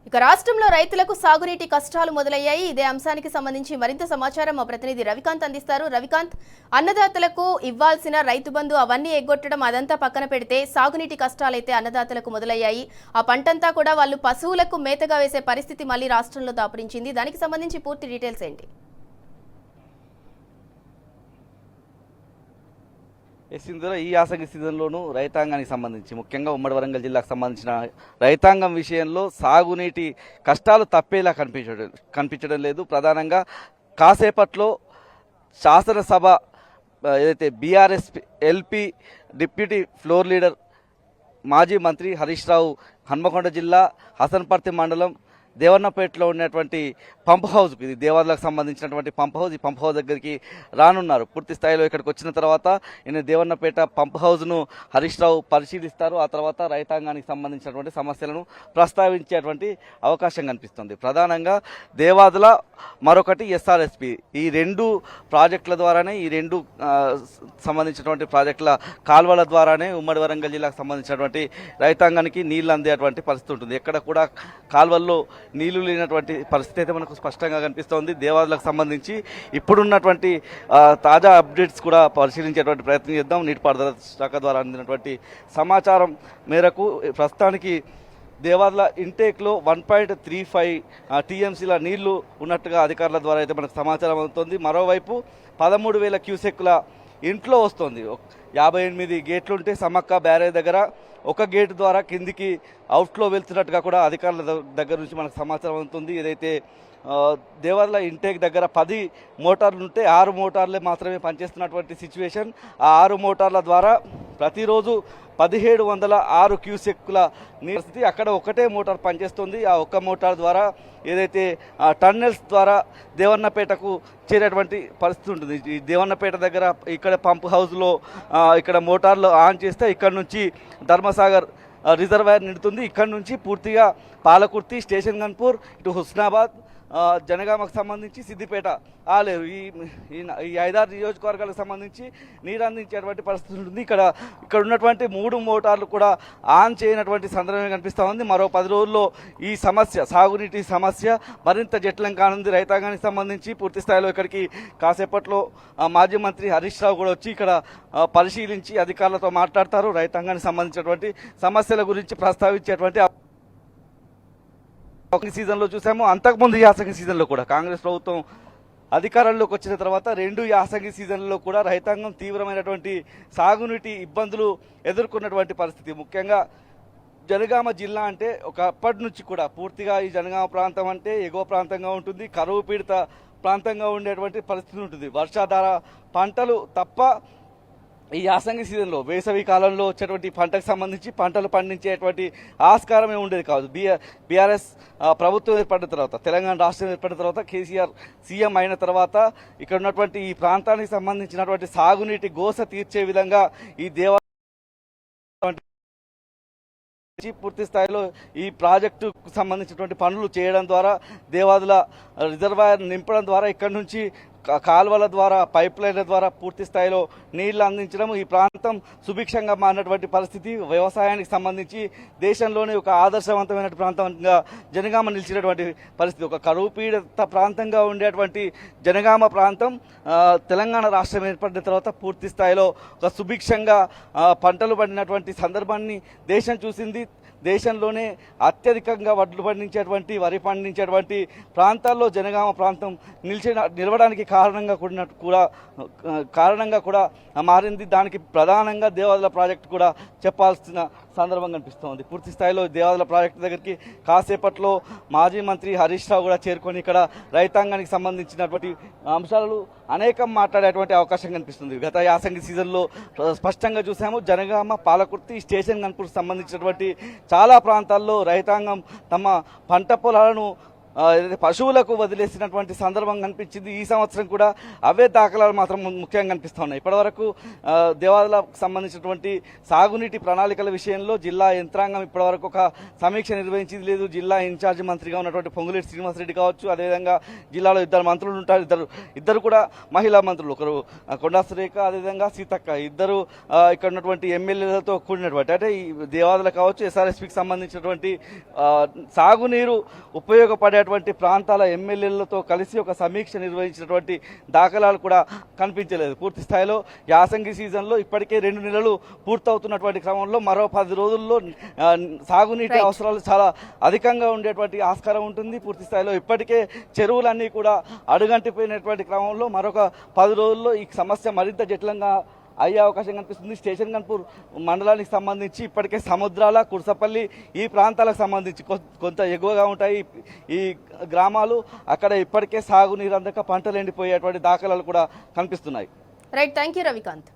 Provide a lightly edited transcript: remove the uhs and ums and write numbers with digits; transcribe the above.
ఇక రాష్ట్రంలో రైతులకు సాగునీటి కష్టాలు మొదలయ్యాయి. ఇదే అంశానికి సంబంధించి మరింత సమాచారం మా ప్రతినిధి రవికాంత్ అందిస్తారు. రవికాంత్, అన్నదాతలకు ఇవ్వాల్సిన రైతు బంధు అవన్నీ ఎగ్గొట్టడం అదంతా పక్కన పెడితే సాగునీటి కష్టాలైతే అన్నదాతలకు మొదలయ్యాయి. ఆ పంటంతా కూడా వాళ్ళు పశువులకు మేతగా వేసే పరిస్థితి మళ్ళీ రాష్ట్రంలో దాపురించింది. దానికి సంబంధించి పూర్తి డీటెయిల్స్ ఏంటి? ఈ యాసంగి సీజన్లోనూ రైతాంగానికి సంబంధించి ముఖ్యంగా ఉమ్మడి వరంగల్ జిల్లాకు సంబంధించిన రైతాంగం విషయంలో సాగునీటి కష్టాలు తప్పేలా కనిపించడం లేదు. ప్రధానంగా కాసేపట్లో శాసనసభ ఏదైతే BRS LP deputy floor leader మాజీ మంత్రి హరీష్ రావు హన్మకొండ జిల్లా హసన్పర్తి మండలం దేవన్నపేటలో ఉన్నటువంటి పంప్ హౌస్, ఇది దేవాలయాలకు సంబంధించినటువంటి పంప్ హౌస్. ఈ పంప్ హౌస్ దగ్గరికి రానున్నారు. పూర్తి స్థాయిలో ఇక్కడికి వచ్చిన తర్వాత ఈయన దేవన్నపేట పంప్ హౌస్ను హరీష్ రావు పరిశీలిస్తారు. ఆ తర్వాత రైతాంగానికి సంబంధించినటువంటి సమస్యలను ప్రస్తావించేటువంటి అవకాశం కనిపిస్తుంది. ప్రధానంగా దేవాదుల, మరొకటి ఎస్ఆర్ఎస్పి, ఈ రెండు ప్రాజెక్టుల ద్వారానే, ఈ రెండు సంబంధించినటువంటి ప్రాజెక్టుల కాల్వల ద్వారానే ఉమ్మడి వరంగల్ జిల్లాకు సంబంధించినటువంటి రైతాంగానికి నీళ్లు అందేటువంటి పరిస్థితి ఉంటుంది. ఎక్కడ కూడా కాల్వల్లో నీళ్లు లేనటువంటి పరిస్థితి అయితే మనకు స్పష్టంగా కనిపిస్తోంది. దేవాదులకు సంబంధించి ఇప్పుడున్నటువంటి తాజా అప్డేట్స్ కూడా పరిశీలించేటువంటి ప్రయత్నం చేద్దాం. నీటిపారుదల శాఖ ద్వారా అందినటువంటి సమాచారం మేరకు ప్రస్తుతానికి దేవాదుల ఇంటేక్లో 1.35 టీఎంసీల నీళ్లు ఉన్నట్టుగా అధికారుల ద్వారా అయితే మనకు సమాచారం అవుతుంది. మరోవైపు 13,000 క్యూసెక్ల ఇంట్లో వస్తుంది. 58 గేట్లుంటే సమ్మక్క బ్యారేజ్ దగ్గర ఒక గేటు ద్వారా కిందికి అవుట్లో వెళ్తున్నట్టుగా కూడా అధికారుల దగ్గర నుంచి మనకు సమాచారం అవుతుంది. ఏదైతే దేవాదుల ఇంటేక్ దగ్గర 10 మోటార్లు ఉంటే 6 మోటార్లే మాత్రమే పనిచేస్తున్నటువంటి సిచ్యువేషన్. ఆ 6 మోటార్ల ద్వారా ప్రతిరోజు 1706 క్యూసెక్ల నీరు స్థితి. అక్కడ ఒకటే మోటార్ పనిచేస్తుంది. ఆ ఒక్క మోటార్ ద్వారా ఏదైతే టన్నెల్స్ ద్వారా దేవన్నపేటకు చేరేటువంటి పరిస్థితి ఉంటుంది. ఈ దేవన్నపేట దగ్గర ఇక్కడ పంప్ హౌస్లో ఇక్కడ మోటార్లు ఆన్ చేస్తే ఇక్కడ నుంచి ధర్మసాగర్ రిజర్వాయర్ నిండుతుంది. ఇక్కడ నుంచి పూర్తిగా పాలకుర్తి, స్టేషన్ గన్పూర్, ఇటు హుస్నాబాద్, జనగామకు సంబంధించి సిద్దిపేట ఆలేరు, ఈ 5-6 నియోజకవర్గాలకు సంబంధించి నీరు అందించేటువంటి పరిస్థితి ఉంటుంది. ఇక్కడ ఉన్నటువంటి 3 మోటార్లు కూడా ఆన్ చేయనటువంటి సందర్భం కనిపిస్తూ ఉంది. మరో 10 రోజుల్లో ఈ సమస్య, సాగునీటి సమస్య మరింత జటిలం కానుంది. రైతాంగానికి సంబంధించి పూర్తి స్థాయిలో ఇక్కడికి కాసేపట్లో మాజీ మంత్రి హరీష్ రావు కూడా వచ్చి ఇక్కడ పరిశీలించి అధికారులతో మాట్లాడతారు. రైతాంగానికి సంబంధించినటువంటి సమస్యల గురించి ప్రస్తావించేటువంటి సీజన్లో చూసాము. అంతకుముందు యాసంగి సీజన్లో కూడా కాంగ్రెస్ ప్రభుత్వం అధికారంలోకి వచ్చిన తర్వాత 2 యాసంగి సీజన్లలో కూడా రైతాంగం తీవ్రమైనటువంటి సాగునీటి ఇబ్బందులు ఎదుర్కొన్నటువంటి పరిస్థితి. ముఖ్యంగా జనగామ జిల్లా అంటే ఒకప్పటి నుంచి కూడా పూర్తిగా ఈ జనగామ ప్రాంతం అంటే ఎగువ ప్రాంతంగా ఉంటుంది, కరువు పీడిత ప్రాంతంగా ఉండేటువంటి పరిస్థితి ఉంటుంది. వర్షాధార పంటలు తప్ప ఈ యాసంగి సీజన్లో, వేసవి కాలంలో వచ్చేటువంటి పంటకు సంబంధించి పంటలు పండించేటువంటి ఆస్కారమే ఉండేది కాదు. బీఆర్ఎస్ ప్రభుత్వం ఏర్పడిన తర్వాత, తెలంగాణ రాష్ట్రం ఏర్పడిన తర్వాత, కేసీఆర్ సీఎం అయిన తర్వాత ఇక్కడ ఉన్నటువంటి ఈ ప్రాంతానికి సంబంధించినటువంటి సాగునీటి గోస తీర్చే విధంగా ఈ పూర్తి స్థాయిలో ఈ ప్రాజెక్టుకు సంబంధించినటువంటి పనులు చేయడం ద్వారా, దేవాదుల రిజర్వాయర్ నింపడం ద్వారా, ఇక్కడ నుంచి కాలువల ద్వారా, పైప్ లైన్ల ద్వారా పూర్తి స్థాయిలో నీళ్లు అందించడం, ఈ ప్రాంతం సుభిక్షంగా మారినటువంటి పరిస్థితి. వ్యవసాయానికి సంబంధించి దేశంలోనే ఒక ఆదర్శవంతమైన ప్రాంతంగా జనగామ నిలిచినటువంటి పరిస్థితి. ఒక కరువు పీడిత ప్రాంతంగా ఉండేటువంటి జనగామ ప్రాంతం తెలంగాణ రాష్ట్రం ఏర్పడిన తర్వాత పూర్తి స్థాయిలో ఒక సుభిక్షంగా పంటలు పండినటువంటి సందర్భాన్ని దేశం చూసింది. దేశంలోనే అత్యధికంగా వడ్లు పండించేటువంటి, వరి పండించేటువంటి ప్రాంతాల్లో జనగామ ప్రాంతం నిలవడానికి కారణంగా కూడా మారింది. దానికి ప్రధానంగా దేవాదుల ప్రాజెక్టు కూడా చెప్పాల్సిన సందర్భం కనిపిస్తోంది. పూర్తి స్థాయిలో దేవాదుల ప్రాజెక్టు దగ్గరికి కాసేపట్లో మాజీ మంత్రి హరీష్ రావు కూడా చేరుకొని ఇక్కడ రైతాంగానికి సంబంధించినటువంటి అంశాలు అనేకం మాట్లాడేటువంటి అవకాశం కనిపిస్తుంది. గత యాసంగి సీజన్లో స్పష్టంగా చూసాము. జనగామ, పాలకుర్తి, స్టేషన్ గన్పూర్కి సంబంధించినటువంటి చాలా ప్రాంతాల్లో రైతాంగం తమ పంట పొలాలను ఏదైతే పశువులకు వదిలేసినటువంటి సందర్భం కనిపించింది. ఈ సంవత్సరం కూడా అవే దాఖలాలు మాత్రం ముఖ్యంగా కనిపిస్తూ ఉన్నాయి. ఇప్పటివరకు దేవాదులకు సంబంధించినటువంటి సాగునీటి ప్రణాళికల విషయంలో జిల్లా యంత్రాంగం ఇప్పటివరకు ఒక సమీక్ష నిర్వహించింది లేదు. జిల్లా ఇన్ఛార్జి మంత్రిగా ఉన్నటువంటి పొంగులేటి శ్రీనివాసరెడ్డి కావచ్చు, అదేవిధంగా జిల్లాలో ఇద్దరు మంత్రులు ఉంటారు. ఇద్దరు కూడా మహిళా మంత్రులు, ఒకరు కొండా సురేఖ, అదేవిధంగా సీతక్క, ఇద్దరు ఇక్కడ ఉన్నటువంటి ఎమ్మెల్యేలతో కూడినటువంటి, అంటే ఈ దేవాదులు కావచ్చు, ఎస్ఆర్ఎస్పికి సంబంధించినటువంటి సాగునీరు ఉపయోగపడేటువంటి ప్రాంతాల ఎమ్మెల్యేలతో కలిసి ఒక సమీక్ష నిర్వహించినటువంటి దాఖలాలు కూడా కనిపించలేదు. పూర్తి స్థాయిలో యాసంగి సీజన్లో ఇప్పటికే 2 నెలలు పూర్తవుతున్నటువంటి క్రమంలో మరో 10 రోజుల్లో సాగునీటి అవసరాలు చాలా అధికంగా ఉండేటువంటి ఆస్కారం ఉంటుంది. పూర్తి స్థాయిలో ఇప్పటికే చెరువులన్నీ కూడా అడుగంటిపోయినటువంటి క్రమంలో మరొక 10 రోజుల్లో ఈ సమస్య మరింత జటిలంగా అయ్యే అవకాశం కనిపిస్తుంది. స్టేషన్ గన్పూర్ మండలానికి సంబంధించి ఇప్పటికే సముద్రాల, కుర్సపల్లి ఈ ప్రాంతాలకు సంబంధించి కొంత ఎగువగా ఉంటాయి ఈ గ్రామాలు. అక్కడ ఇప్పటికే సాగునీరు అందక పంటలు ఎండిపోయేటువంటి దాఖలాలు కూడా కనిపిస్తున్నాయి. Right, thank you Ravikanth.